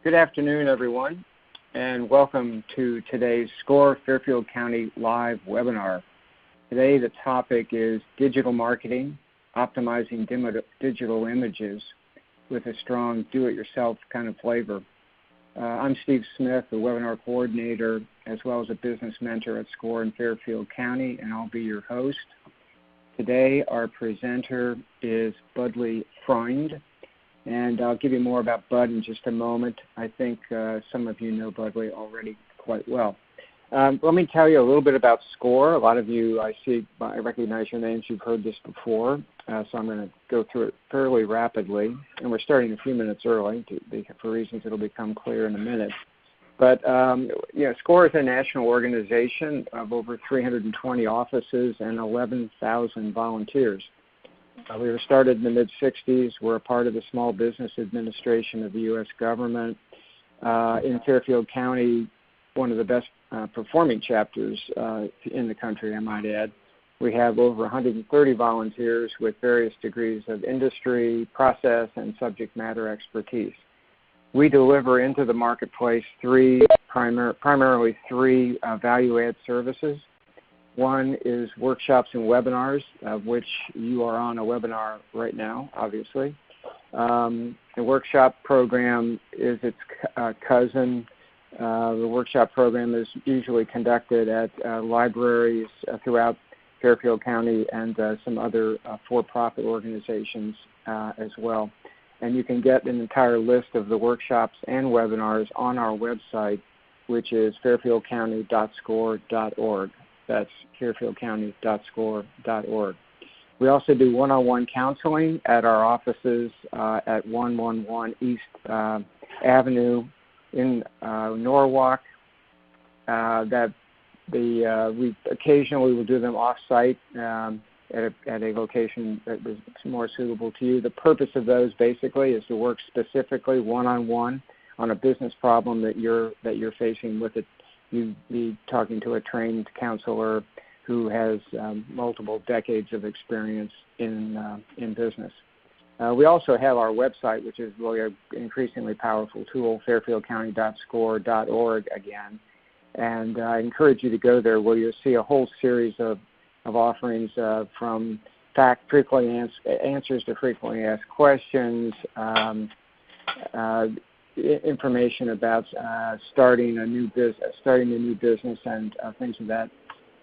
Good afternoon, everyone, and welcome to today's SCORE Fairfield County live webinar. Today, the topic is digital marketing, optimizing digital images with a strong do-it-yourself kind of flavor. I'm Steve Smith, the webinar coordinator, as well as a business mentor at SCORE in Fairfield County, and I'll be your host. Today, our presenter is Budley Freund, and I'll give you more about Bud in just a moment. I think some of you know Budley already quite well. Let me tell you a little bit about SCORE. A lot of you, I recognize your names. You've heard this before, so I'm going to go through it fairly rapidly. And we're starting a few minutes early for reasons that will become clear in a minute. But SCORE is a national organization of over 320 offices and 11,000 volunteers. We were started in the mid-'60s. We're a part of the Small Business Administration of the U.S. government. In Fairfield County, one of the best performing chapters in the country, I might add. We have over 130 volunteers with various degrees of industry, process, and subject matter expertise. We deliver into the marketplace primarily three value-add services. One is workshops and webinars, of which you are on a webinar right now, obviously. The workshop program is its cousin. The workshop program is usually conducted at libraries throughout Fairfield County and some other for-profit organizations as well. And you can get an entire list of the workshops and webinars on our website, which is fairfieldcounty.score.org. That's fairfieldcounty.score.org. We also do one-on-one counseling at our offices at 111 East Avenue in Norwalk. We occasionally will do them off-site at a location that is more suitable to you. The purpose of those basically is to work specifically one-on-one on a business problem that you're facing with it. You'd be talking to a trained counselor who has multiple decades of experience in business. We also have our website, which is really an increasingly powerful tool, fairfieldcounty.score.org again. And I encourage you to go there where you'll see a whole series of offerings from answers to frequently asked questions, information about starting a new business and things of that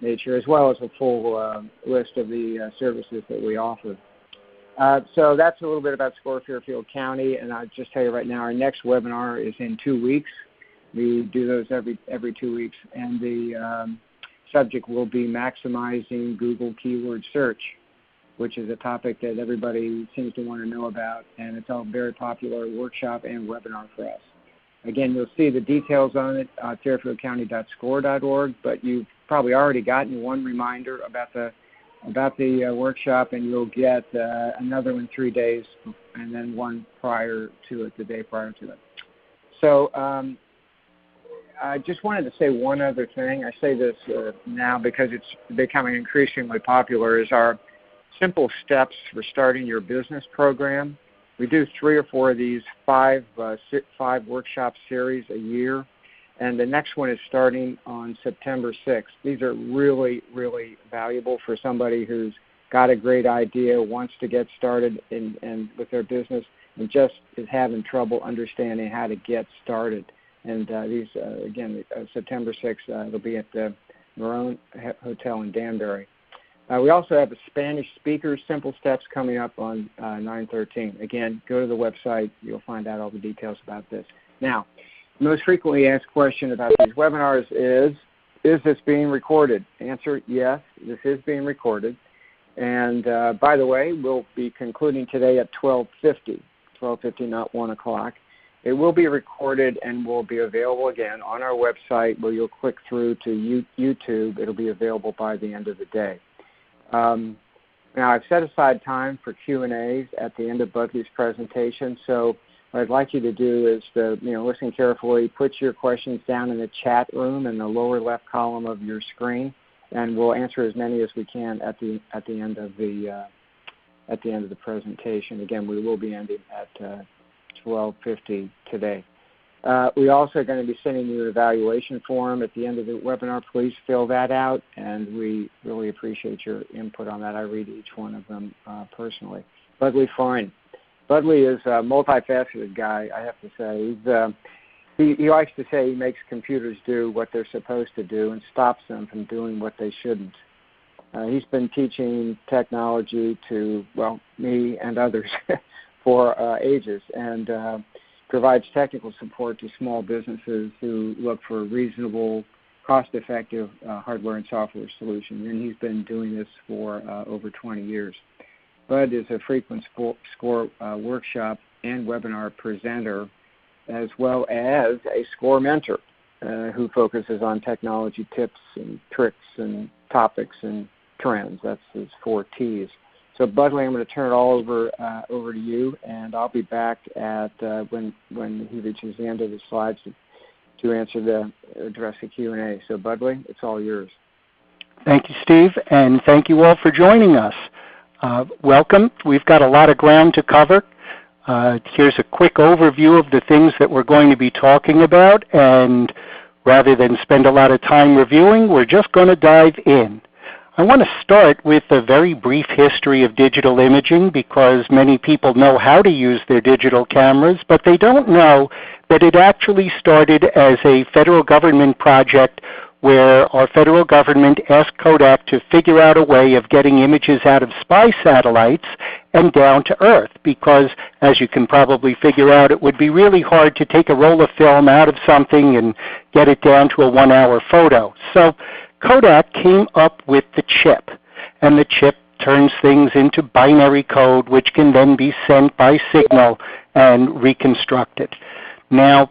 nature, as well as a full list of the services that we offer. So that's a little bit about SCORE Fairfield County, and I'll just tell you right now, our next webinar is in 2 weeks. We do those every 2 weeks, and the subject will be maximizing Google keyword search, which is a topic that everybody seems to want to know about, and it's all very popular workshop and webinar for us. Again, you'll see the details on it at fairfieldcounty.score.org, but you've probably already gotten one reminder about the workshop, and you'll get another one 3 days, and then one prior to it, the day prior to it. So I just wanted to say one other thing. I say this now because it's becoming increasingly popular, is our Simple Steps for Starting Your Business program. We do 3 or 4 of these five workshop series a year, and the next one is starting on September 6th. These are really, really valuable for somebody who's got a great idea, wants to get started with their business, and just is having trouble understanding how to get started. And these, again, September 6th, it'll be at the Marone Hotel in Danbury. We also have a Spanish speaker Simple Steps coming up on 9/13. Again, go to the website. You'll find out all the details about this. Now, the most frequently asked question about these webinars is this being recorded? Answer, yes, this is being recorded. And by the way, we'll be concluding today at 12:50, not 1 o'clock. It will be recorded and will be available again on our website where you'll click through to YouTube. It'll be available by the end of the day. Now, I've set aside time for Q&As at the end of Budley's presentation, so what I'd like you to do is to listen carefully, put your questions down in the chat room in the lower left column of your screen, and we'll answer as many as we can at the end of the presentation. Again, we will be ending at 12:50 today. We also are going to be sending you an evaluation form at the end of the webinar. Please fill that out, and we really appreciate your input on that. I read each one of them personally. Freund. Budley is a multifaceted guy, I have to say. He likes to say he makes computers do what they're supposed to do and stops them from doing what they shouldn't. He's been teaching technology to, well, me and others for ages, and provides technical support to small businesses who look for reasonable, cost-effective hardware and software solutions. And he's been doing this for over 20 years. Bud is a frequent SCORE workshop and webinar presenter, as well as a SCORE mentor who focuses on technology tips and tricks and topics and trends. That's his 4 T's. So, Budley, I'm going to turn it all over to you, and I'll be back at when he reaches the end of the slides to address the Q&A. So, Budley, it's all yours. Thank you, Steve, and thank you all for joining us. Welcome. We've got a lot of ground to cover. Here's a quick overview of the things that we're going to be talking about, and rather than spend a lot of time reviewing, we're just going to dive in. I want to start with a very brief history of digital imaging because many people know how to use their digital cameras, but they don't know that it actually started as a federal government project where our federal government asked Kodak to figure out a way of getting images out of spy satellites and down to Earth, because as you can probably figure out, it would be really hard to take a roll of film out of something and get it down to a 1-hour photo. So Kodak came up with the chip, and the chip turns things into binary code, which can then be sent by signal and reconstructed. Now,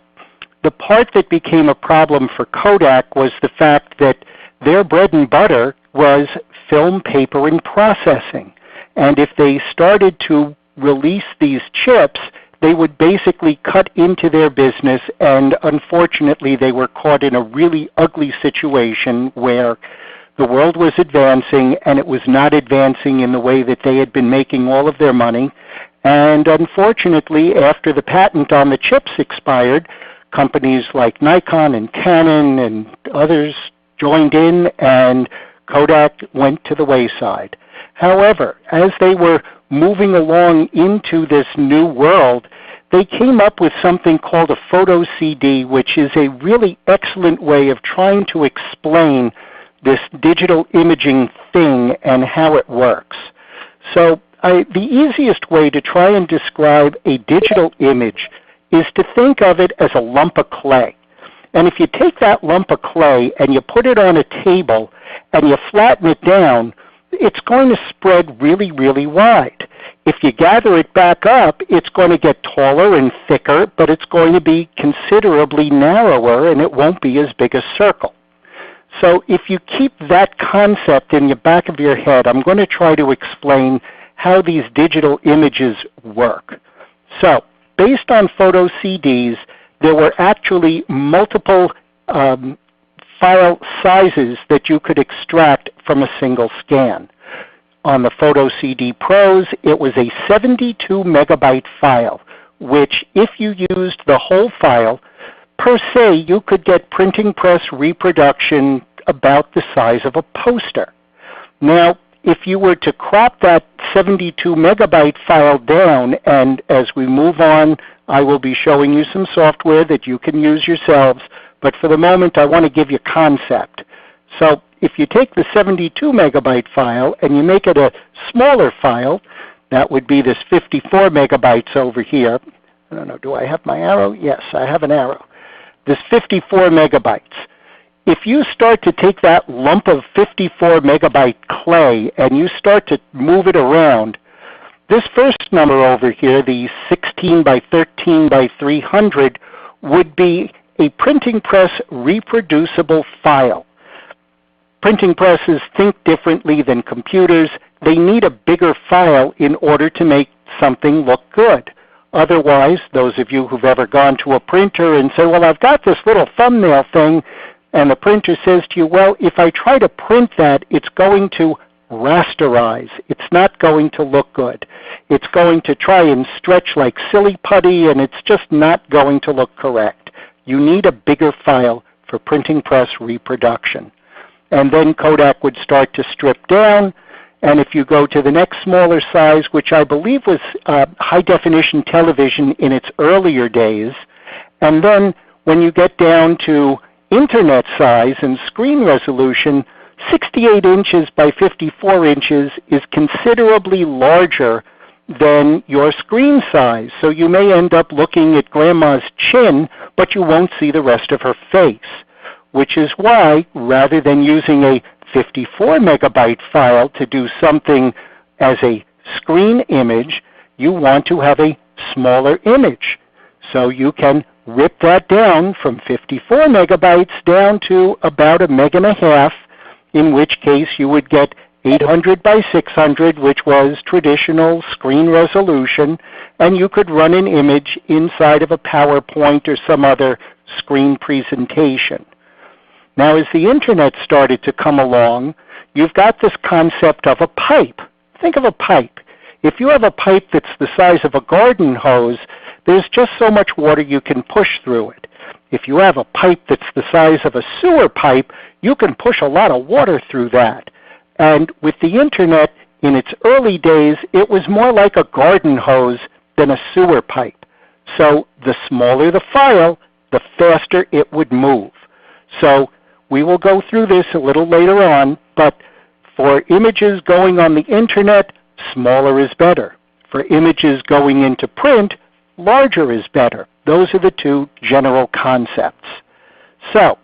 the part that became a problem for Kodak was the fact that their bread and butter was film, paper, and processing. And if they started to release these chips, they would basically cut into their business, and unfortunately they were caught in a really ugly situation where the world was advancing and it was not advancing in the way that they had been making all of their money. And unfortunately, after the patent on the chips expired, companies like Nikon and Canon and others joined in, and Kodak went to the wayside. However, as they were moving along into this new world, they came up with something called a photo CD, which is a really excellent way of trying to explain this digital imaging thing and how it works. So the easiest way to try and describe a digital image is to think of it as a lump of clay. And if you take that lump of clay and you put it on a table and you flatten it down, it's going to spread really, really wide. If you gather it back up, it's going to get taller and thicker, but it's going to be considerably narrower, and it won't be as big a circle. So if you keep that concept in the back of your head, I'm going to try to explain how these digital images work. So based on photo CDs, there were actually multiple file sizes that you could extract from a single scan. On the Photo CD Pros, it was a 72 megabyte file, which if you used the whole file, per se, you could get printing press reproduction about the size of a poster. Now, if you were to crop that 72 megabyte file down, and as we move on, I will be showing you some software that you can use yourselves, but for the moment I want to give you concept. So if you take the 72 megabyte file and you make it a smaller file, that would be this 54 megabytes over here. I don't know, do I have my arrow? Yes, I have an arrow. This 54 megabytes. If you start to take that lump of 54 megabyte clay and you start to move it around, this first number over here, the 16 by 13 by 300, would be a printing press reproducible file. Printing presses think differently than computers. They need a bigger file in order to make something look good. Otherwise, those of you who've ever gone to a printer and say, well, I've got this little thumbnail thing, and the printer says to you, well, if I try to print that, it's going to rasterize. It's not going to look good. It's going to try and stretch like silly putty, and it's just not going to look correct. you need a bigger file for printing press reproduction. And then Kodak would start to strip down, and if you go to the next smaller size, which I believe was high-definition television in its earlier days, and then when you get down to internet size and screen resolution, 68 inches by 54 inches is considerably larger than your screen size. So you may end up looking at Grandma's chin, but you won't see the rest of her face, which is why, rather than using a 54 megabyte file to do something as a screen image, you want to have a smaller image. So you can rip that down from 54 megabytes down to about 1.5 meg, in which case you would get 800 by 600, which was traditional screen resolution, and you could run an image inside of a PowerPoint or some other screen presentation. Now, as the internet started to come along, you've got this concept of a pipe. Think of a pipe. If you have a pipe that's the size of a garden hose, there's just so much water you can push through it. If you have a pipe that's the size of a sewer pipe, you can push a lot of water through that. And with the internet, in its early days, it was more like a garden hose than a sewer pipe. So the smaller the file, the faster it would move. So we will go through this a little later on, but for images going on the internet, smaller is better. For images going into print, larger is better. Those are the two general concepts. So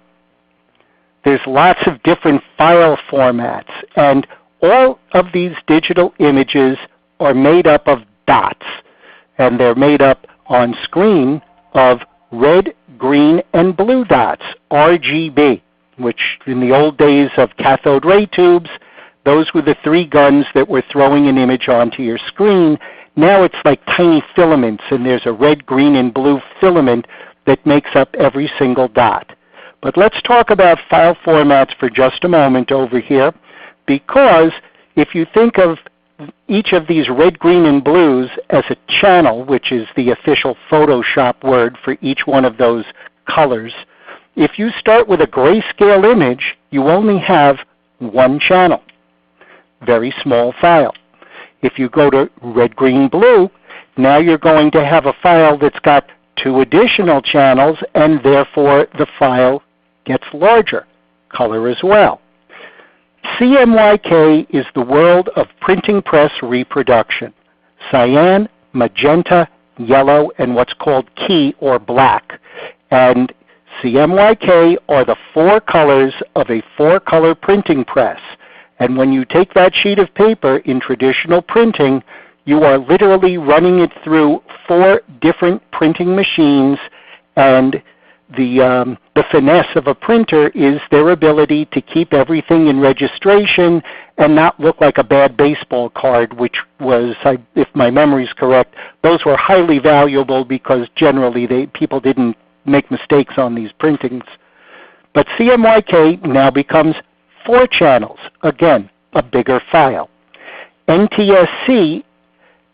there's lots of different file formats, and all of these digital images are made up of dots, and they're made up on screen of red, green, and blue dots, RGB, which in the old days of cathode ray tubes, those were the three guns that were throwing an image onto your screen. Now it's like tiny filaments, and there's a red, green, and blue filament that makes up every single dot. But let's talk about file formats for just a moment over here, because if you think of each of these red, green, and blues as a channel, which is the official Photoshop word for each one of those colors, if you start with a grayscale image, you only have one channel, very small file. If you go to red, green, blue, now you're going to have a file that's got two additional channels, and therefore the file gets larger, color as well. CMYK is the world of printing press reproduction. Cyan, magenta, yellow, and what's called key or black. And CMYK are the four colors of a four-color printing press. And when you take that sheet of paper in traditional printing, you are literally running it through four different printing machines, and the finesse of a printer is their ability to keep everything in registration and not look like a bad baseball card, which was, if my memory is correct, those were highly valuable because generally people didn't make mistakes on these printings. But CMYK now becomes four channels, again, a bigger file. NTSC,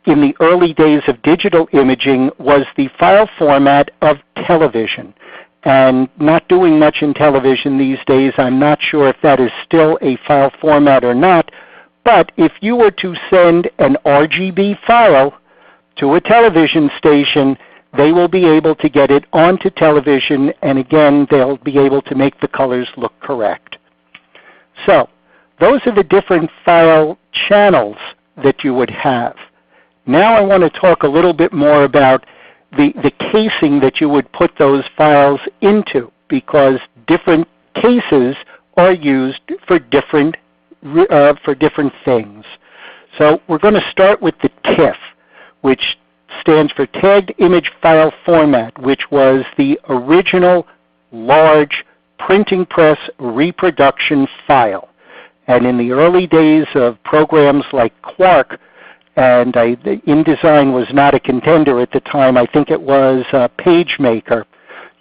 in the early days of digital imaging, was the file format of television. And not doing much in television these days, I'm not sure if that is still a file format or not, but if you were to send an RGB file to a television station, they will be able to get it onto television, and again, they'll be able to make the colors look correct. So those are the different file channels that you would have. Now I want to talk a little bit more about the casing that you would put those files into, because different cases are used for different things. So we're going to start with the TIFF, which stands for Tagged Image File Format, which was the original large printing press reproduction file. And in the early days of programs like Quark, and InDesign was not a contender at the time, I think it was PageMaker,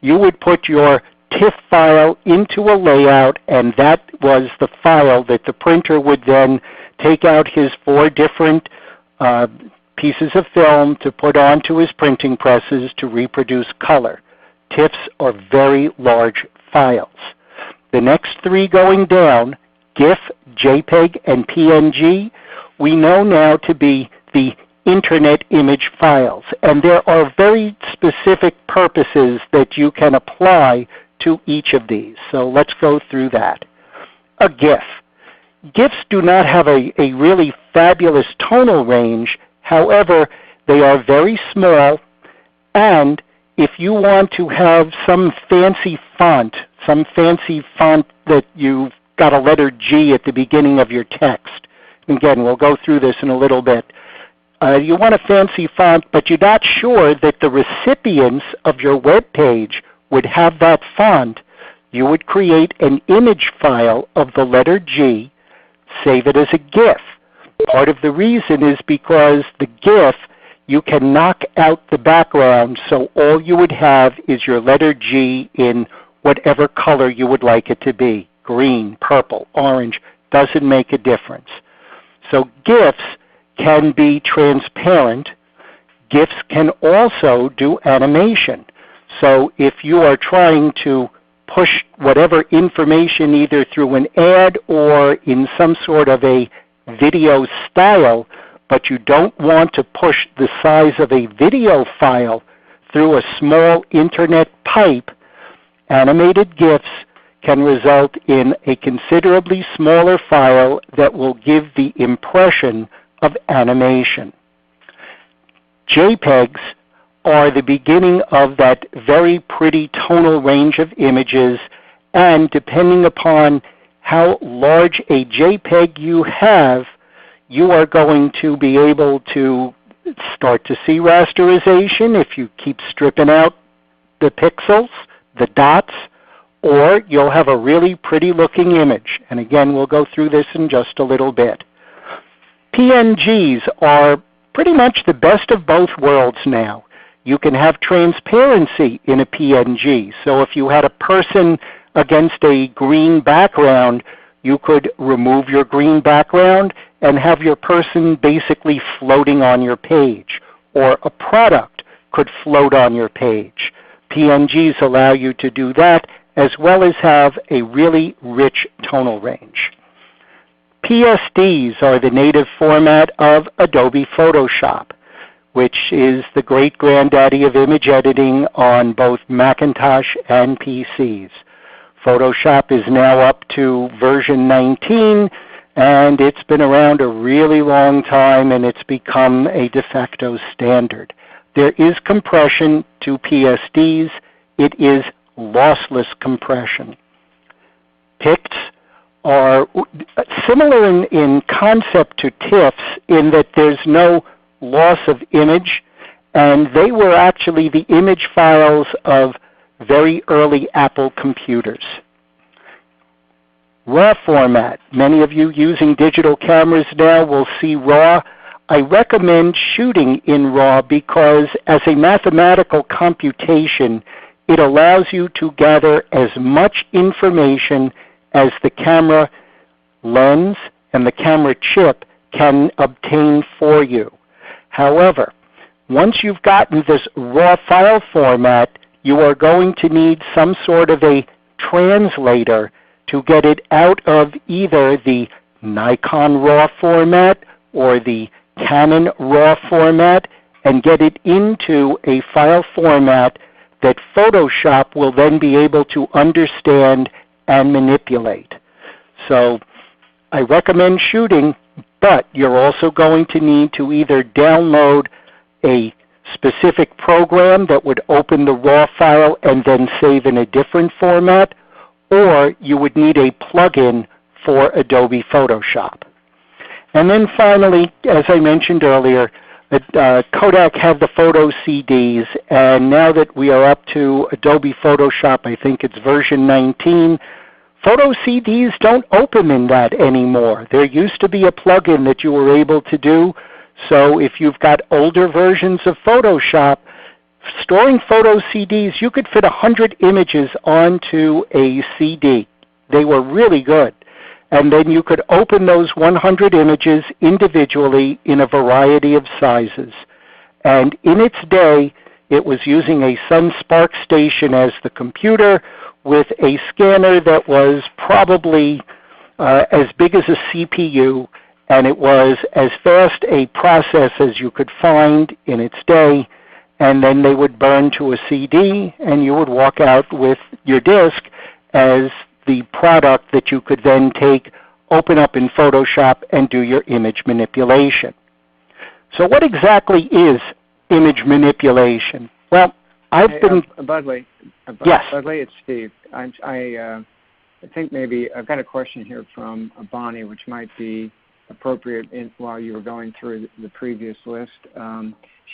you would put your TIFF file into a layout, and that was the file that the printer would then take out his four different pieces of film to put onto his printing presses to reproduce color. TIFFs are very large files. The next three going down, GIF, JPEG, and PNG, we know now to be the Internet image files. And there are very specific purposes that you can apply to each of these. So let's go through that. A GIF. GIFs do not have a really fabulous tonal range. However, they are very small, and if you want to have some fancy font that you've got a letter G at the beginning of your text. Again, we'll go through this in a little bit. You want a fancy font, but you're not sure that the recipients of your web page would have that font. You would create an image file of the letter G, save it as a GIF. Part of the reason is because the GIF, you can knock out the background, so all you would have is your letter G in whatever color you would like it to be. Green, purple, orange, doesn't make a difference. So GIFs can be transparent. GIFs can also do animation. So if you are trying to push whatever information either through an ad or in some sort of a video style, but you don't want to push the size of a video file through a small internet pipe, animated GIFs can result in a considerably smaller file that will give the impression of animation. JPEGs are the beginning of that very pretty tonal range of images, and depending upon how large a JPEG you have, you are going to be able to start to see rasterization if you keep stripping out the pixels, the dots, or you'll have a really pretty looking image. And again, we'll go through this in just a little bit. PNGs are pretty much the best of both worlds now. You can have transparency in a PNG. So if you had a person against a green background, you could remove your green background and have your person basically floating on your page. Or a product could float on your page. PNGs allow you to do that, as well as have a really rich tonal range. PSDs are the native format of Adobe Photoshop, which is the great-granddaddy of image editing on both Macintosh and PCs. Photoshop is now up to version 19, and it's been around a really long time, and it's become a de facto standard. There is compression to PSDs. It is lossless compression. PICTs are similar in concept to TIFFs in that there's no loss of image, and they were actually the image files of very early Apple computers. RAW format. Many of you using digital cameras now will see RAW. I recommend shooting in RAW because as a mathematical computation, it allows you to gather as much information as the camera lens and the camera chip can obtain for you. However, once you've gotten this RAW file format, you are going to need some sort of a translator to get it out of either the Nikon RAW format or the Canon RAW format and get it into a file format that Photoshop will then be able to understand and manipulate. So I recommend shooting, but you're also going to need to either download a specific program that would open the RAW file and then save in a different format, or you would need a plugin for Adobe Photoshop. And then finally, as I mentioned earlier, Kodak had the photo CDs, and now that we are up to Adobe Photoshop, I think it's version 19, photo CDs don't open in that anymore. There used to be a plugin that you were able to do, so if you've got older versions of Photoshop, storing photo CDs, you could fit 100 images onto a CD. They were really good. And then you could open those 100 images individually in a variety of sizes. And in its day, It was using a SunSpark station as the computer with a scanner that was probably as big as a CPU, and it was as fast a process as you could find in its day. And then they would burn to a CD, and you would walk out with your disk as the product that you could then take, open up in Photoshop, and do your image manipulation. So what exactly is image manipulation? Well, Budley, yes. Budley, it's Steve. I think maybe I've got a question here from Bonnie, which might be appropriate while you were going through the previous list.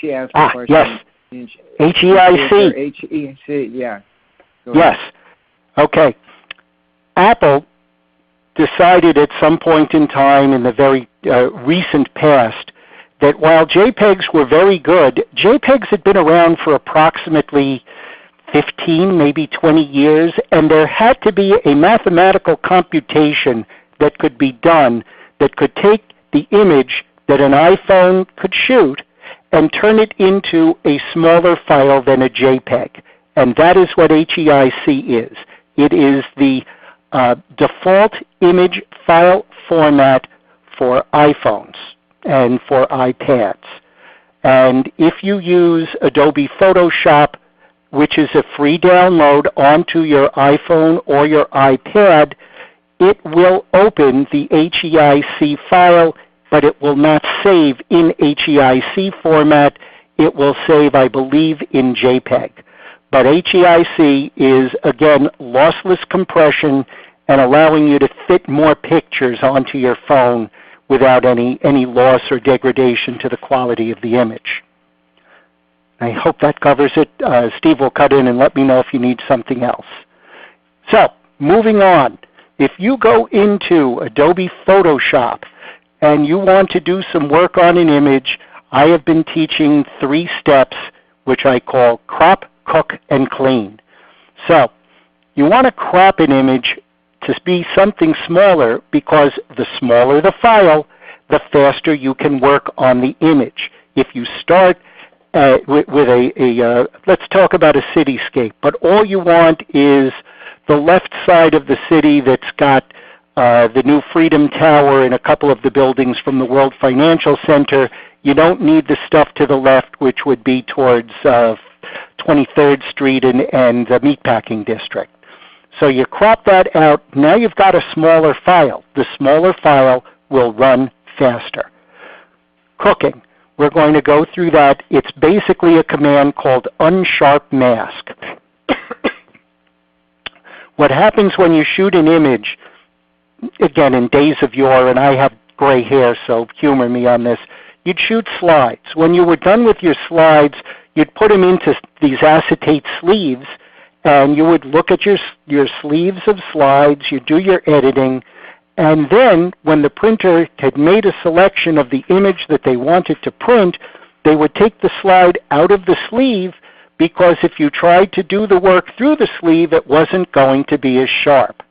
She asked a question. Yes. HEIC. HEIC, yeah. Yes. Okay. Apple decided at some point in time in the very recent past that while JPEGs were very good, JPEGs had been around for approximately 15, maybe 20 years, and there had to be a mathematical computation that could be done that could take the image that an iPhone could shoot and turn it into a smaller file than a JPEG. And that is what HEIC is. It is the default image file format for iPhones and for iPads. And if you use Adobe Photoshop, which is a free download onto your iPhone or your iPad, it will open the HEIC file, but it will not save in HEIC format. It will save, I believe, in JPEG. But HEIC is, again, lossless compression and allowing you to fit more pictures onto your phone without any loss or degradation to the quality of the image. I hope that covers it. Steve will cut in and let me know if you need something else. So, moving on. If you go into Adobe Photoshop and you want to do some work on an image, I have been teaching 3 steps, which I call crop, cook, and clean. So, you want to crop an image to be something smaller because the smaller the file, the faster you can work on the image. If you start with let's talk about a cityscape, but all you want is the left side of the city that's got the new Freedom Tower and a couple of the buildings from the World Financial Center. You don't need the stuff to the left, which would be towards 23rd Street and the Meatpacking District. So you crop that out. Now you've got a smaller file. The smaller file will run faster. Cooking. We're going to go through that. It's basically a command called unsharp mask. What happens when you shoot an image, again, in days of yore, and I have gray hair, so humor me on this, you'd shoot slides. When you were done with your slides, you'd put them into these acetate sleeves, and you would look at your sleeves of slides, you'd do your editing, and then when the printer had made a selection of the image that they wanted to print, they would take the slide out of the sleeve, because if you tried to do the work through the sleeve, it wasn't going to be as sharp.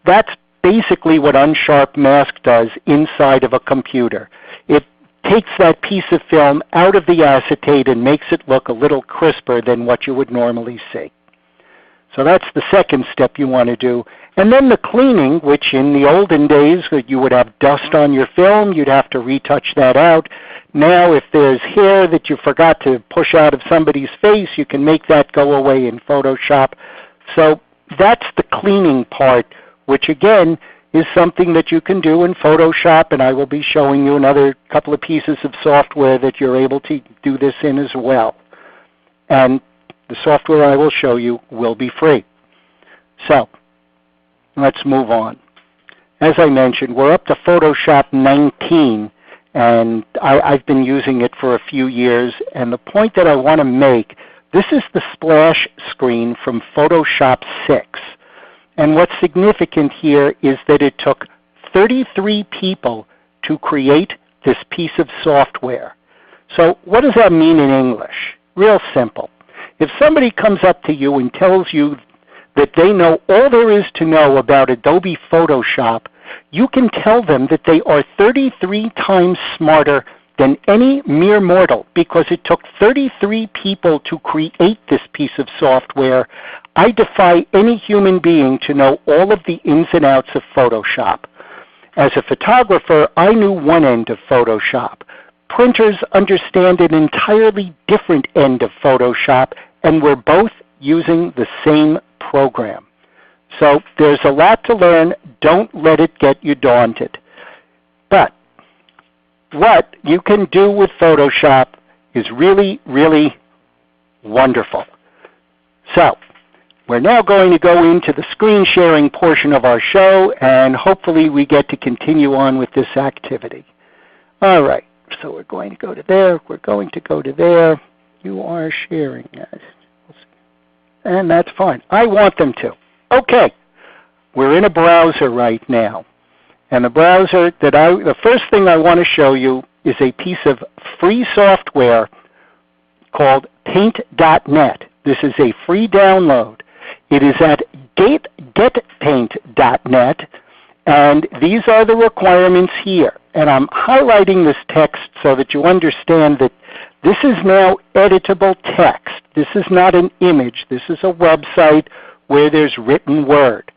That's basically what unsharp mask does inside of a computer. It takes that piece of film out of the acetate and makes it look a little crisper than what you would normally see. So that's the second step you want to do. And then the cleaning, which in the olden days you would have dust on your film, you'd have to retouch that out. Now if there's hair that you forgot to push out of somebody's face, you can make that go away in Photoshop. So that's the cleaning part, which again is something that you can do in Photoshop, and I will be showing you another couple of pieces of software that you're able to do this in as well. And the software I will show you will be free. So let's move on. As I mentioned, we're up to Photoshop 19, and I've been using it for a few years. And the point that I want to make, this is the splash screen from Photoshop 6. And what's significant here is that it took 33 people to create this piece of software. So what does that mean in English? Real simple. If somebody comes up to you and tells you that they know all there is to know about Adobe Photoshop, you can tell them that they are 33 times smarter than any mere mortal because it took 33 people to create this piece of software. I defy any human being to know all of the ins and outs of Photoshop. As a photographer, I knew one end of Photoshop. Printers understand an entirely different end of Photoshop, and we're both using the same program. So there's a lot to learn. Don't let it get you daunted. But what you can do with Photoshop is really, really wonderful. So we're now going to go into the screen sharing portion of our show, and hopefully we get to continue on with this activity. All right, so we're going to go to there. We're going to go to there. You are sharing, guys. And that's fine. I want them to. Okay, we're in a browser right now. And the browser the first thing I want to show you is a piece of free software called paint.net. This is a free download. It is at getpaint.net, and these are the requirements here. And I'm highlighting this text so that you understand that this is now editable text. This is not an image. This is a website where there's written word.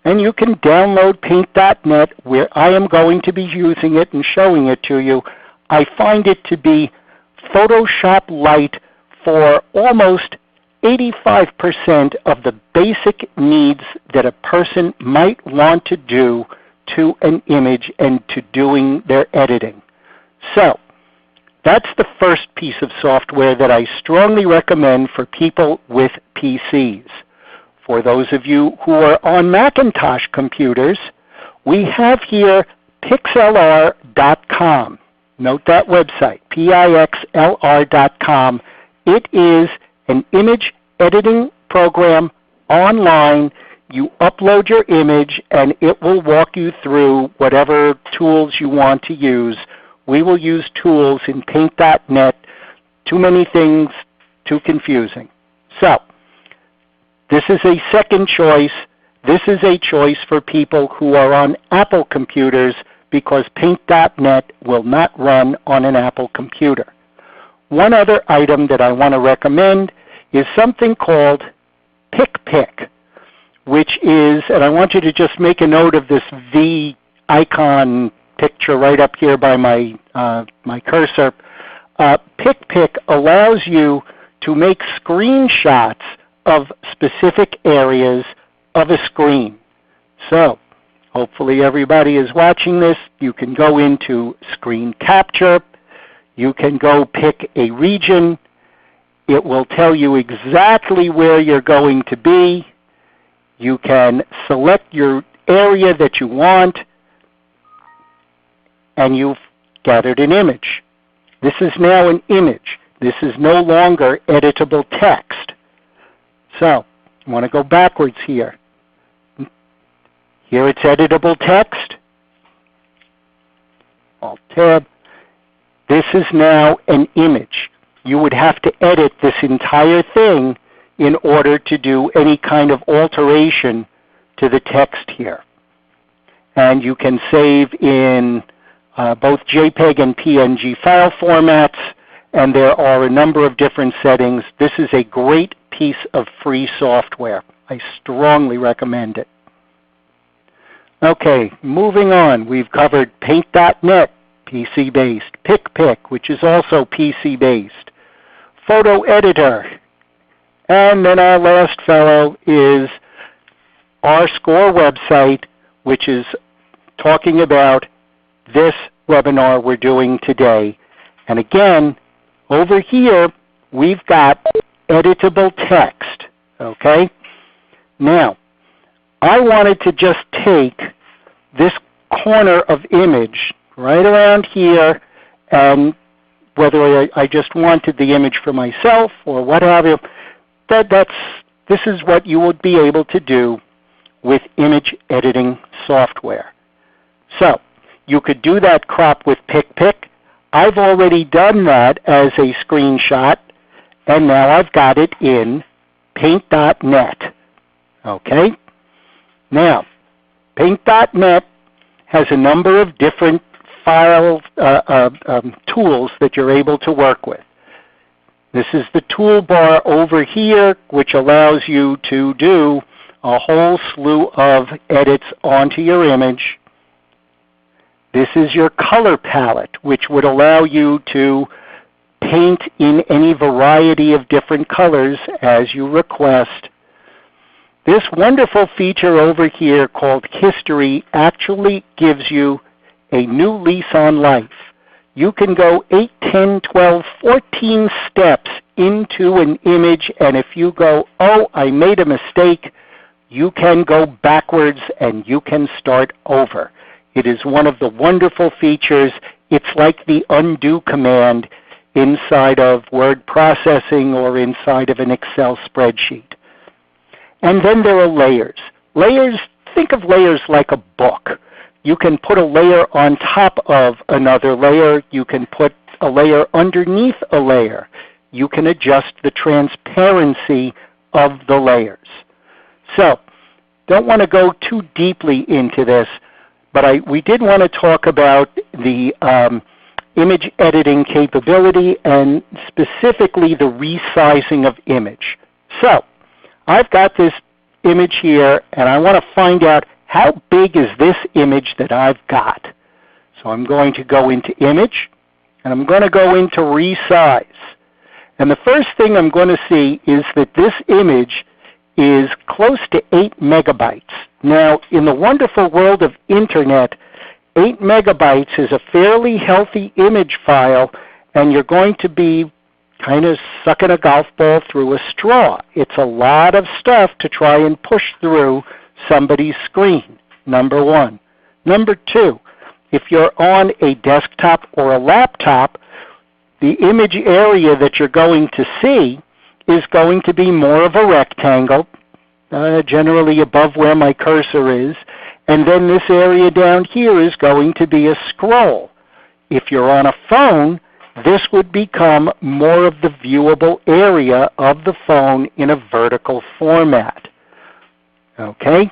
And you can download paint.net, where I am going to be using it and showing it to you. I find it to be Photoshop Lite for almost 85% of the basic needs that a person might want to do to an image and to doing their editing. So that's the first piece of software that I strongly recommend for people with PCs. For those of you who are on Macintosh computers, we have here pixlr.com. Note that website, pixlr.com. It is an image editing program online. You upload your image and it will walk you through whatever tools you want to use. We will use tools in paint.net. Too many things, too confusing. So this is a second choice. This is a choice for people who are on Apple computers because paint.net will not run on an Apple computer. One other item that I want to recommend is something called PicPic, which is, and I want you to just make a note of this V icon picture right up here by my cursor. PicPic allows you to make screenshots of specific areas of a screen. So hopefully everybody is watching this. You can go into screen capture. You can go pick a region. It will tell you exactly where you're going to be. You can select your area that you want, and you've gathered an image. This is now an image. This is no longer editable text. So I want to go backwards here. Here it's editable text. Alt-Tab. This is now an image. You would have to edit this entire thing in order to do any kind of alteration to the text here. And you can save in both JPEG and PNG file formats, and there are a number of different settings. This is a great piece of free software. I strongly recommend it. Okay, moving on. We've covered paint.net, PC-based, PicPic, which is also PC-based, Photo Editor, and then our last fellow is our SCORE website, which is talking about this webinar we're doing today. And again, over here, we've got editable text, okay? Now, I wanted to just take this corner of image right around here, and whether I just wanted the image for myself or what have you, this is what you would be able to do with image editing software. So you could do that crop with PicPic. I've already done that as a screenshot, and now I've got it in paint.net. Okay? Now, paint.net has a number of different file tools that you're able to work with. This is the toolbar over here, which allows you to do a whole slew of edits onto your image. This is your color palette, which would allow you to paint in any variety of different colors as you request. This wonderful feature over here called History actually gives you a new lease on life. You can go 8, 10, 12, 14 steps into an image, and if you go, oh, I made a mistake, you can go backwards and you can start over. It is one of the wonderful features. It's like the undo command inside of word processing or inside of an Excel spreadsheet. And then there are layers. Layers, think of layers like a book. You can put a layer on top of another layer. You can put a layer underneath a layer. You can adjust the transparency of the layers. So, don't want to go too deeply into this, but we did want to talk about the image editing capability and specifically the resizing of image. So, I've got this image here, and I want to find out how big is this image that I've got. So I'm going to go into Image, and I'm going to go into Resize. And the first thing I'm going to see is that this image is close to 8 megabytes. Now, in the wonderful world of Internet, 8 megabytes is a fairly healthy image file, and you're going to be kind of sucking a golf ball through a straw. It's a lot of stuff to try and push through somebody's screen, number one. Number two, if you're on a desktop or a laptop, the image area that you're going to see is going to be more of a rectangle, generally above where my cursor is, and then this area down here is going to be a scroll. If you're on a phone, this would become more of the viewable area of the phone in a vertical format. Okay,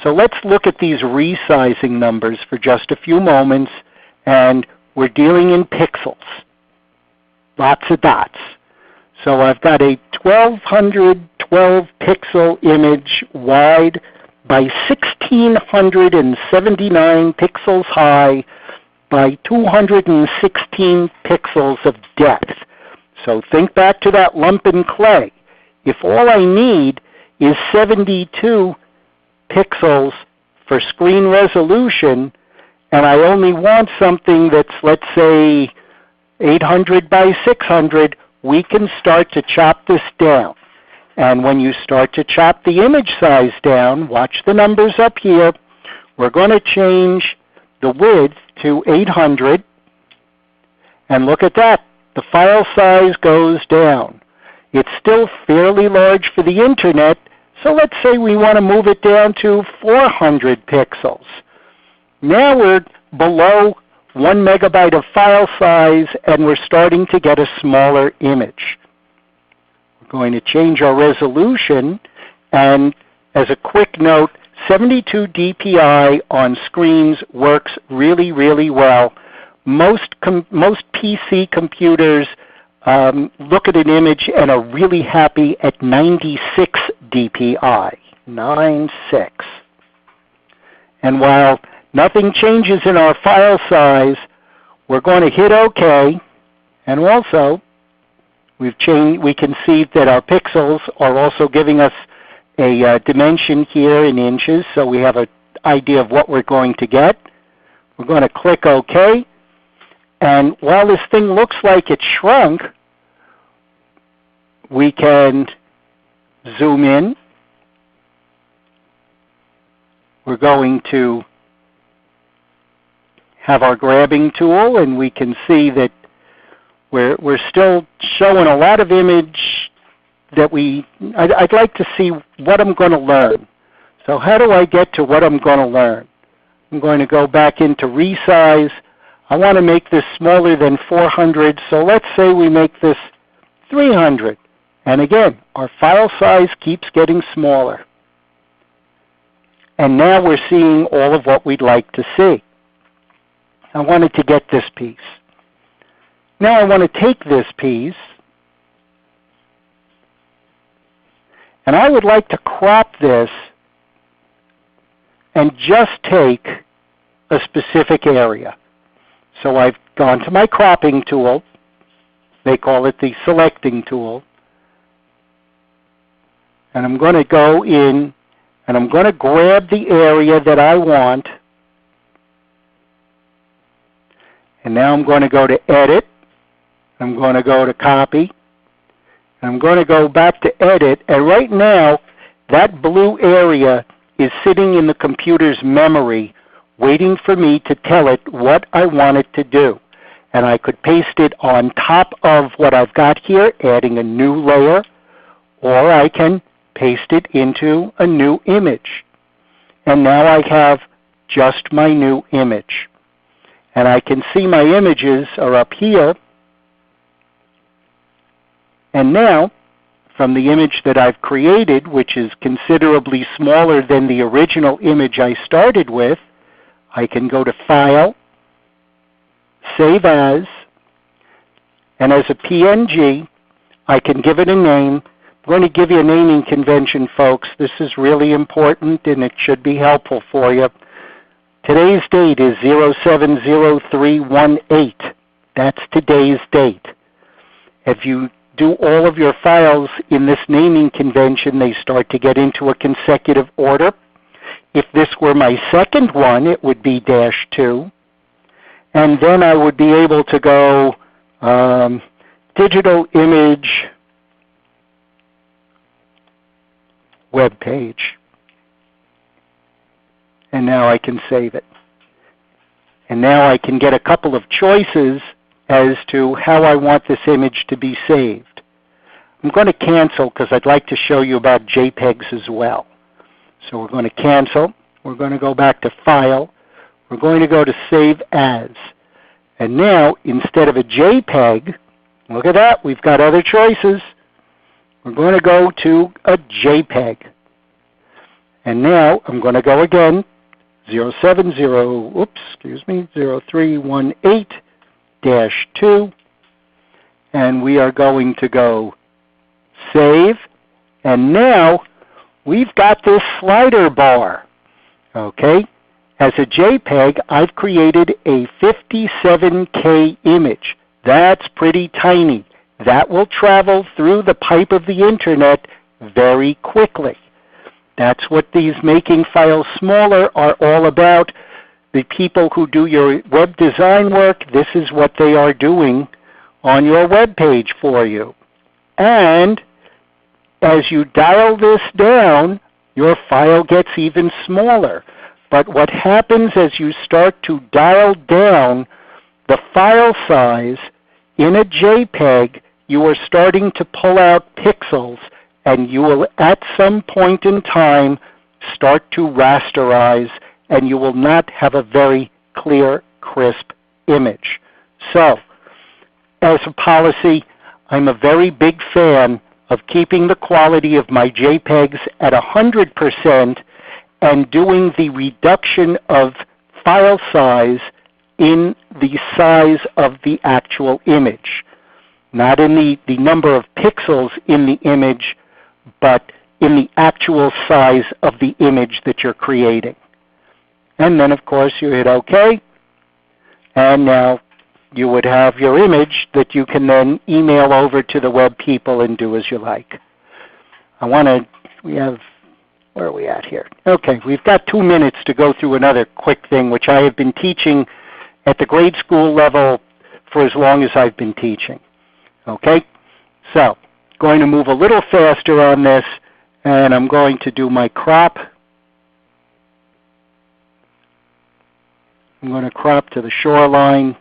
so let's look at these resizing numbers for just a few moments, and we're dealing in pixels, lots of dots. So I've got a 1212 pixel image wide by 1679 pixels high by 216 pixels of depth. So think back to that lump in clay. If all I need is 72 pixels for screen resolution, and I only want something that's, let's say, 800 by 600, we can start to chop this down. And when you start to chop the image size down, watch the numbers up here, we're going to change the width to 800, and look at that. The file size goes down. It's still fairly large for the Internet, so let's say we want to move it down to 400 pixels. Now we're below 1 megabyte of file size, and we're starting to get a smaller image. We're going to change our resolution, and as a quick note, 72 dpi on screens works really, really well. Most PC computers look at an image and are really happy at 96 dpi. 96. And while nothing changes in our file size, we're going to hit OK. And also, we can see that our pixels are also giving us a dimension here in inches, so we have an idea of what we're going to get. We're going to click OK. And while this thing looks like it shrunk, we can zoom in. We're going to have our grabbing tool, and we can see that we're still showing a lot of image that I'd like to see what I'm going to learn. So how do I get to what I'm going to learn? I'm going to go back into Resize. I want to make this smaller than 400, so let's say we make this 300. And again, our file size keeps getting smaller. And now we're seeing all of what we'd like to see. I wanted to get this piece. Now I want to take this piece, and I would like to crop this and just take a specific area. So I've gone to my cropping tool. They call it the selecting tool. And I'm going to go in and I'm going to grab the area that I want. And now I'm going to go to Edit. I'm going to go to Copy. And I'm going to go back to Edit. And right now, that blue area is sitting in the computer's memory, waiting for me to tell it what I want it to do. And I could paste it on top of what I've got here, adding a new layer, or I can paste it into a new image. And now I have just my new image. And I can see my images are up here. And now, from the image that I've created, which is considerably smaller than the original image I started with, I can go to File, Save As, and as a PNG, I can give it a name. I'm going to give you a naming convention, folks. This is really important, and it should be helpful for you. Today's date is 070318. That's today's date. If you do all of your files in this naming convention, they start to get into a consecutive order. If this were my second one, it would be -2. And then I would be able to go digital image web page. And now I can save it. And now I can get a couple of choices as to how I want this image to be saved. I'm going to cancel because I'd like to show you about JPEGs as well. So we're going to cancel. We're going to go back to File. We're going to go to Save As. And now, instead of a JPEG, look at that, we've got other choices. We're going to go to a JPEG. And now I'm going to go again, 0318-2, and we are going to go Save. And now we've got this slider bar. Okay? As a JPEG, I've created a 57K image. That's pretty tiny. That will travel through the pipe of the internet very quickly. That's what these making files smaller are all about. The people who do your web design work, this is what they are doing on your web page for you. And as you dial this down, your file gets even smaller. But what happens as you start to dial down the file size in a JPEG, you are starting to pull out pixels, and you will at some point in time start to rasterize, and you will not have a very clear, crisp image. So, as a policy, I'm a very big fan of keeping the quality of my JPEGs at 100% and doing the reduction of file size in the size of the actual image. Not in the number of pixels in the image, but in the actual size of the image that you're creating. And then, of course, you hit OK. And now you would have your image that you can then email over to the web people and do as you like. Where are we at here? Okay, we've got 2 minutes to go through another quick thing, which I have been teaching at the grade school level for as long as I've been teaching. Okay, so going to move a little faster on this, and I'm going to do my crop. I'm going to crop to the shoreline.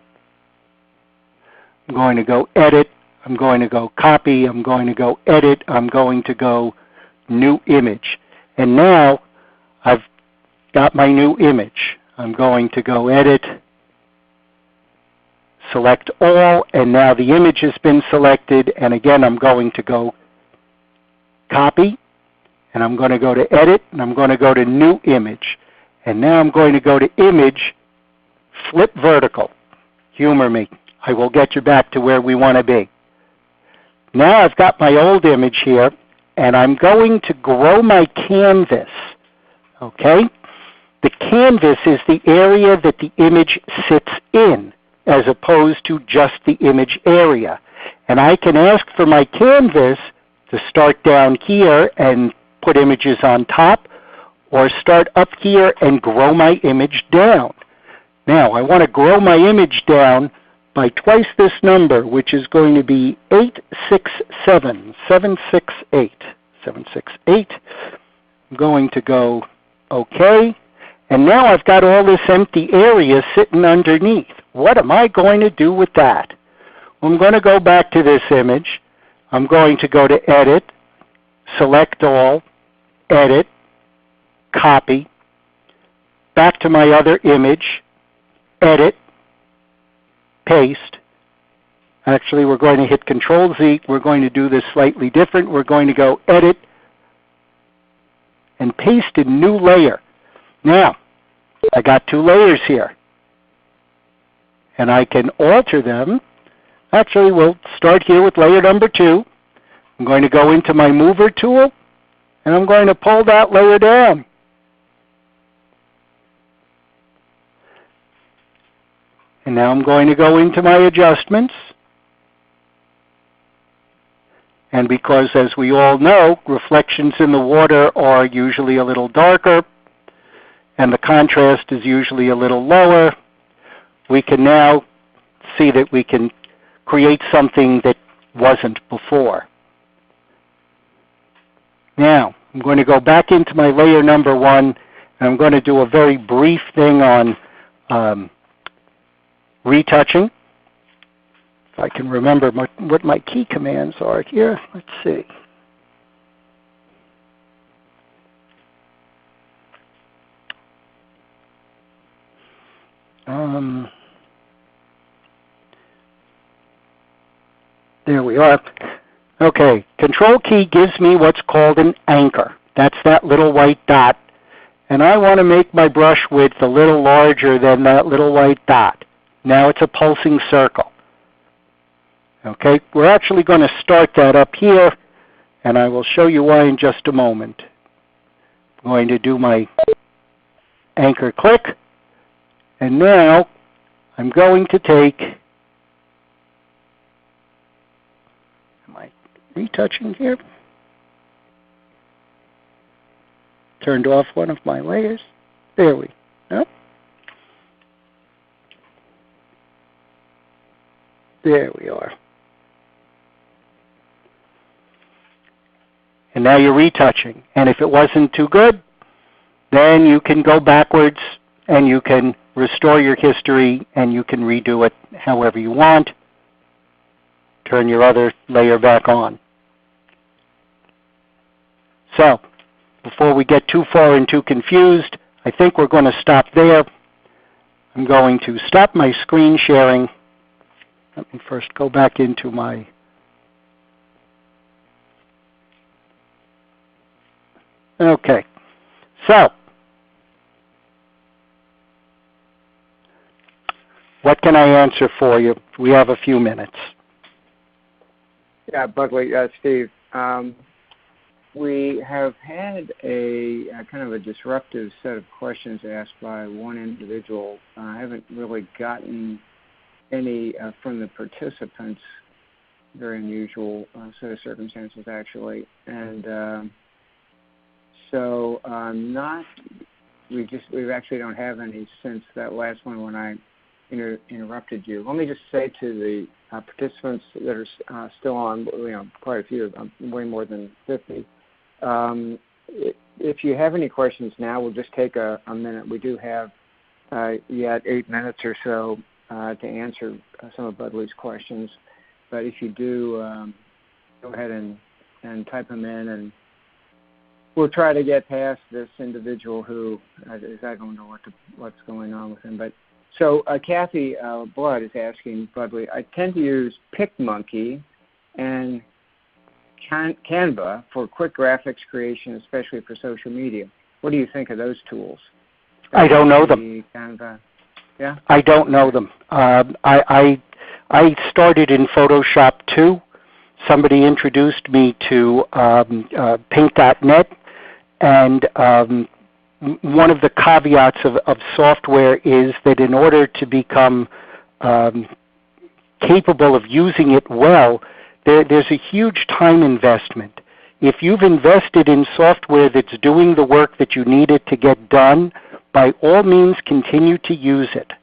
I'm going to go Edit. I'm going to go Copy. I'm going to go Edit. I'm going to go New Image. And now I've got my new image. I'm going to go Edit, select All, and now the image has been selected. And again, I'm going to go Copy, and I'm going to go to Edit, and I'm going to go to New Image. And now I'm going to go to Image, flip vertical. Humor me. I will get you back to where we want to be. Now I've got my old image here, and I'm going to grow my canvas. Okay? The canvas is the area that the image sits in, as opposed to just the image area. And I can ask for my canvas to start down here and put images on top, or start up here and grow my image down. Now, I want to grow my image down by twice this number, which is going to be 867, 768, 768. I'm going to go OK. And now I've got all this empty area sitting underneath. What am I going to do with that? I'm going to go back to this image. I'm going to go to Edit, Select All, Edit, Copy, back to my other image, Edit, Paste. Actually, we're going to hit Control-Z. We're going to do this slightly different. We're going to go Edit and paste a new layer. Now, I got two layers here, and I can alter them. Actually, we'll start here with layer number 2. I'm going to go into my Mover tool, and I'm going to pull that layer down. And now I'm going to go into my adjustments. And because, as we all know, reflections in the water are usually a little darker, and the contrast is usually a little lower, we can now see that we can create something that wasn't before. Now, I'm going to go back into my layer number 1, and I'm going to do a very brief thing on retouching. If I can remember what my key commands are here. Let's see. There we are. Okay, Control key gives me what's called an anchor. That's that little white dot. And I want to make my brush width a little larger than that little white dot. Now it's a pulsing circle. Okay, we're actually going to start that up here, and I will show you why in just a moment. I'm going to do my anchor click, and now I'm going to take, am I retouching here? Turned off one of my layers. There we go. There we are. And now you're retouching. And if it wasn't too good, then you can go backwards and you can restore your history and you can redo it however you want. Turn your other layer back on. So, before we get too far and too confused, I think we're going to stop there. I'm going to stop my screen sharing. Let me first go back into my okay. So, what can I answer for you? We have a few minutes. Yeah, Buckley, Steve. We have had a kind of a disruptive set of questions asked by one individual. I haven't really gotten any from the participants. Very unusual set of circumstances, actually. And so we actually don't have any since that last one when I interrupted you. Let me just say to the participants that are still on, quite a few, way more than 50. If you have any questions now, we'll just take a minute. We do have yet 8 minutes or so to answer some of Budley's questions. But if you do, go ahead and type them in, and we'll try to get past this individual who I don't know what's going on with him. But so Kathy Blood is asking Budley, I tend to use PicMonkey and Canva for quick graphics creation, especially for social media. What do you think of those tools? I don't know them. Canva. Yeah. I don't know them. I started in Photoshop 2. Somebody introduced me to Paint.net, and one of the caveats of software is that in order to become capable of using it well, there's a huge time investment. If you've invested in software that's doing the work that you need it to get done, by all means continue to use it.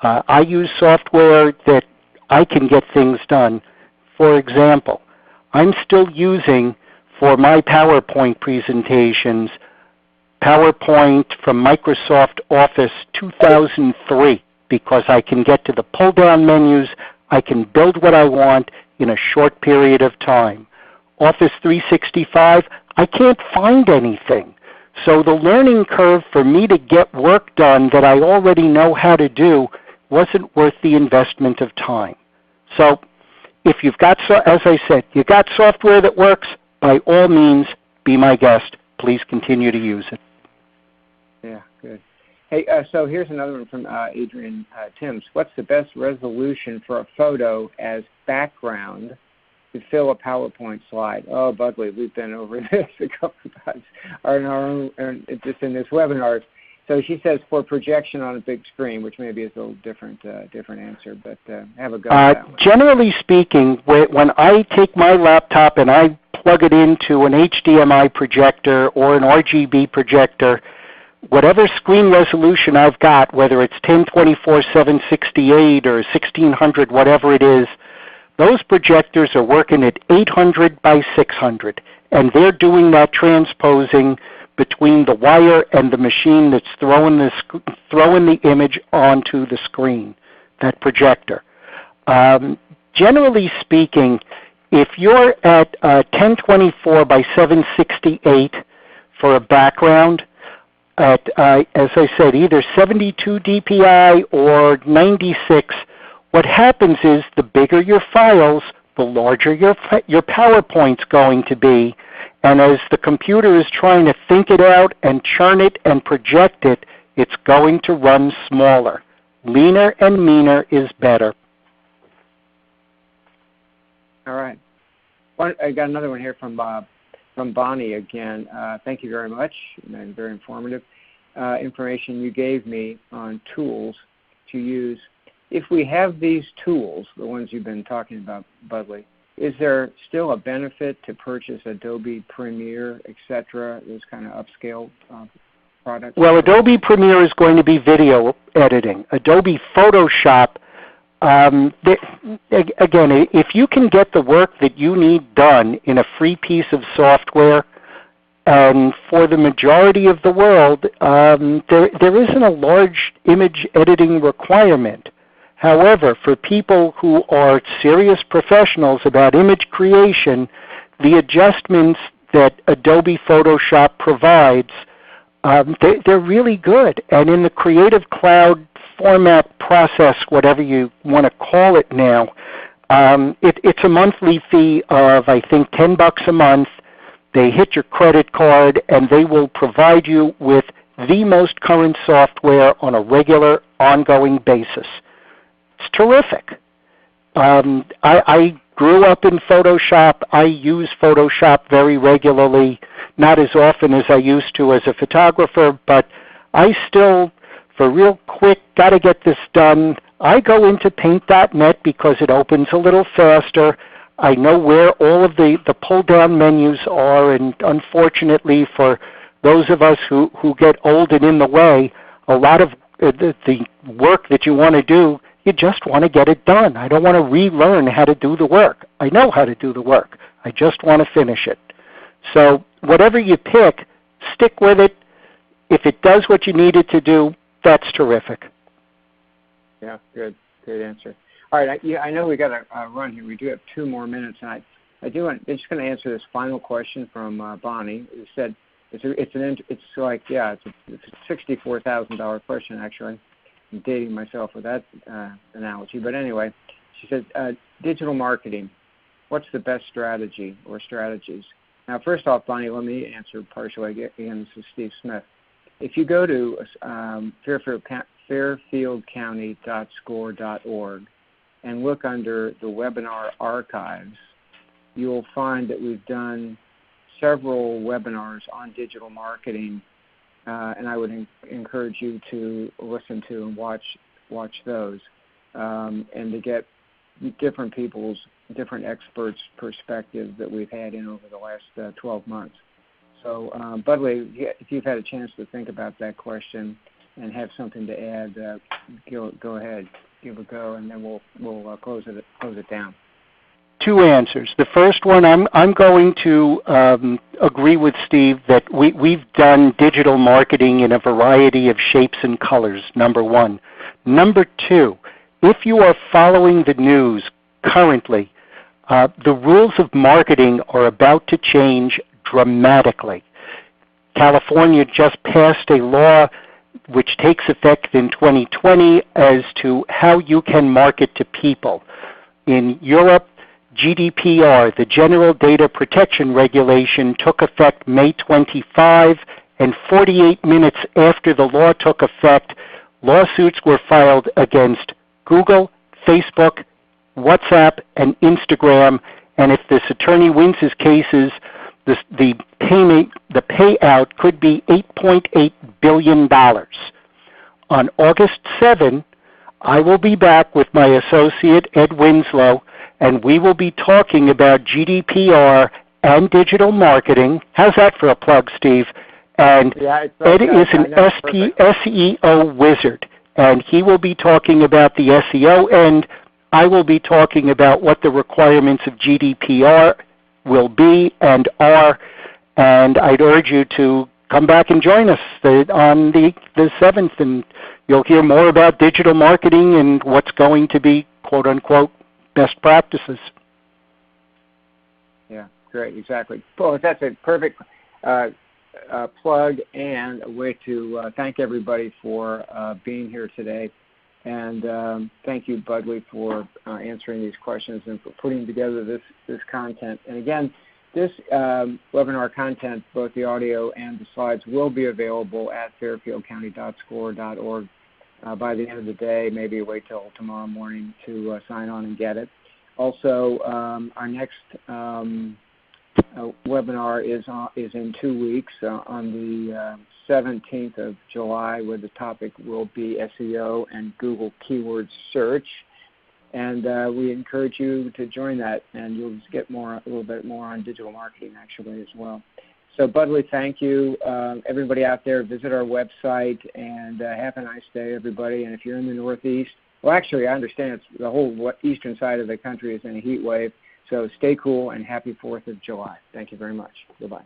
I use software that I can get things done. For example, I'm still using for my PowerPoint presentations PowerPoint from Microsoft Office 2003 because I can get to the pull-down menus, I can build what I want in a short period of time. Office 365, I can't find anything. So the learning curve for me to get work done that I already know how to do wasn't worth the investment of time. So if you've got, as I said, you've got software that works, by all means, be my guest. Please continue to use it. Yeah, good. Hey, so here's another one from Adrian Timms. What's the best resolution for a photo as background to fill a PowerPoint slide? Oh, Buckley, we've been over this a couple of times in our own, just in this webinar. So she says for projection on a big screen, which maybe is a little different answer, but have a go at that one. Generally speaking, when I take my laptop and I plug it into an HDMI projector or an RGB projector, whatever screen resolution I've got, whether it's 1024-768 or 1600, whatever it is, those projectors are working at 800 by 600, and they're doing that transposing between the wire and the machine that's throwing the image onto the screen, that projector. Generally speaking, if you're at 1024 by 768 for a background, at, as I said, either 72 dpi or 96, what happens is the bigger your files, the larger your PowerPoint's going to be. And as the computer is trying to think it out and churn it and project it, it's going to run smaller. Leaner and meaner is better. All right. I got another one here from Bonnie again. Thank you very much, and very informative information you gave me on tools to use. If we have these tools, the ones you've been talking about, Budley, is there still a benefit to purchase Adobe Premiere, etc., those kind of upscale products? Well, Adobe Premiere is going to be video editing. Adobe Photoshop, again, if you can get the work that you need done in a free piece of software, and for the majority of the world, there isn't a large image editing requirement. However, for people who are serious professionals about image creation, the adjustments that Adobe Photoshop provides, they're really good. And in the Creative Cloud format process, whatever you want to call it now, it's a monthly fee of, I think, $10 a month. They hit your credit card, and they will provide you with the most current software on a regular, ongoing basis. It's terrific. I grew up in Photoshop. I use Photoshop very regularly, not as often as I used to as a photographer, but I still, for real quick, got to get this done, I go into Paint.net because it opens a little faster. I know where all of the pull-down menus are, and unfortunately for those of us who get old and in the way, a lot of the work that you want to do, you just want to get it done. I don't want to relearn how to do the work. I know how to do the work. I just want to finish it. So whatever you pick, stick with it. If it does what you need it to do, that's terrific. Yeah, good. Good answer. All right, I know we got to run here. We do have 2 more minutes, and I'm just going to answer this final question from Bonnie, who said it's a $64,000 question, actually. I'm dating myself with that analogy, but anyway, she said, digital marketing, what's the best strategy or strategies? Now, first off, Bonnie, let me answer partially. Again, this is Steve Smith. If you go to score.fairfieldcounty.org and look under the webinar archives, you'll find that we've done several webinars on digital marketing, and I would encourage you to listen to and watch those, and to get different people's, different experts' perspectives that we've had in over the last 12 months. So, Budley, if you've had a chance to think about that question and have something to add, go ahead, give a go, and then we'll close it down. Two answers. The first one, I'm going to agree with Steve that we've done digital marketing in a variety of shapes and colors, number one. Number two, if you are following the news currently, the rules of marketing are about to change dramatically. California just passed a law which takes effect in 2020 as to how you can market to people. In Europe, GDPR, the General Data Protection Regulation, took effect May 25, and 48 minutes after the law took effect, lawsuits were filed against Google, Facebook, WhatsApp, and Instagram, and if this attorney wins his cases, the payout could be $8.8 billion. On August 7, I will be back with my associate, Ed Winslow, and we will be talking about GDPR and digital marketing. How's that for a plug, Steve? And yeah, Ed is an SEO wizard, and he will be talking about the SEO end. I will be talking about what the requirements of GDPR will be and are, and I'd urge you to come back and join us on the 7th, and you'll hear more about digital marketing and what's going to be, quote-unquote, best practices. Yeah, great, exactly. Well, that's a perfect plug and a way to thank everybody for being here today. And thank you, Budley, for answering these questions and for putting together this content. And again, this webinar content, both the audio and the slides, will be available at fairfieldcounty.score.org by the end of the day. Maybe wait till tomorrow morning to sign on and get it. Also, our next webinar is in 2 weeks on the 17th of July, where the topic will be SEO and Google keyword search. And we encourage you to join that, and you'll get a little bit more on digital marketing actually as well. So, Budley, thank you. Everybody out there, visit our website, and have a nice day, everybody. And if you're in the Northeast, well, actually, I understand the whole eastern side of the country is in a heat wave, so stay cool and happy 4th of July. Thank you very much. Goodbye.